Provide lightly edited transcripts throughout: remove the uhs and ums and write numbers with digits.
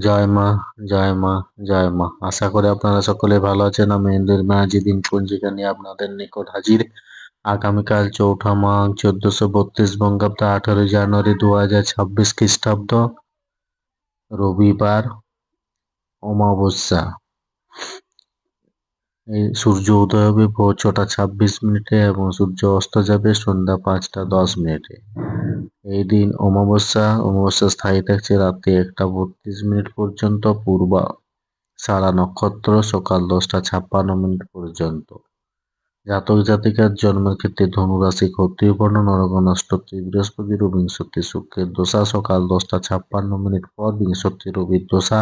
জয় মা, জয় মা, জয় মা। আশা করি আপনারা সকলে ভালো আছেন। আমি ইন্দ্রের মাঝি দিন পঞ্জিকা নিয়ে আপনাদের নিকট হাজির। আগামীকাল 4ঠা মাঘ 1432 বঙ্গাব্দ 18 জানুয়ারি 2026 খ্রিস্টাব্দ রবিবার অমাবস্যা। এই সূর্য উদয় হবে ভোর 6টা 26 মিনিটে এবং সূর্য অস্ত যাবে সন্ধ্যা 5টা 10 মিনিটে। এই দিন অমাবস্যা স্থায়ী থাকছে রাত্রি 1টা 32 মিনিট পর্যন্ত, পূর্বা সারা নক্ষত্র সকাল 10টা 56 মিনিট পর্যন্ত। জাতক জাতিকার জন্মের ক্ষেত্রে ধনুরাশি ক্ষত্রিয়বর্ণ নরক নক্ষত্রে বৃহস্পতি ও বিংশতি শুক্রের দশা সকাল 10টা 56 মিনিট পর, বিংশতি রবির দশা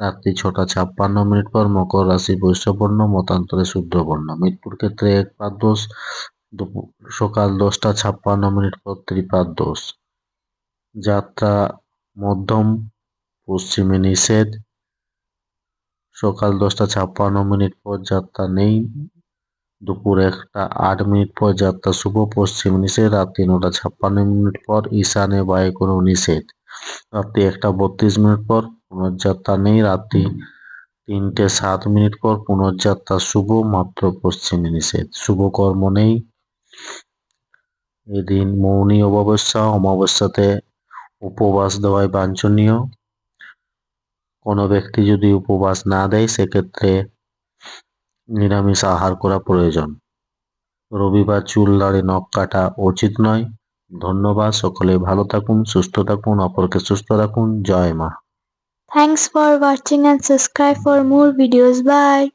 রাত্রি 6টা 56 মিনিট পর, মকর রাশি বৈশ্যবর্ণ মতান্তরে শূদ্রবর্ণ। মৃত্যুর ক্ষেত্রে একপাদ দোষ সকাল 10টা 56 মিনিট পর ত্রিপাদ দোষ। যাত্রা মধ্যম পশ্চিমে নিষেধ, সকাল 10টা 56 মিনিট পর যাত্রা নেই, দুপুর 1টা 8 মিনিট পর যাত্রা শুভ, পশ্চিম নিষেধ, রাত্রি 9টা 56 মিনিট পর ঈশানে বায়ু কোনো নিষেধ, রাত্রি 1টা 32 মিনিট পর পুনর্যাত্রা নেই, রাত্রি 3টে 7 মিনিট পর পুনর্যাত্রা শুভ, মাত্র পশ্চিমে নিষেধ, শুভ কর্ম নেই। এদিন মৌনী অমাবস্যা, অমাবস্যাতে উপবাস দেওয়াই বাঞ্ছনীয়। কোনো ব্যক্তি যদি উপবাস না দেয় সেক্ষেত্রে নিরামিষ আহার করা প্রয়োজন। রবিবার চুল দাড়ি নখ কাটা উচিত নয়। ধন্যবাদ। সকলে ভালো থাকুন, সুস্থ থাকুন, অপরকে সুস্থ রাখুন। জয় মা। Thanks for watching and subscribe for more videos. Bye.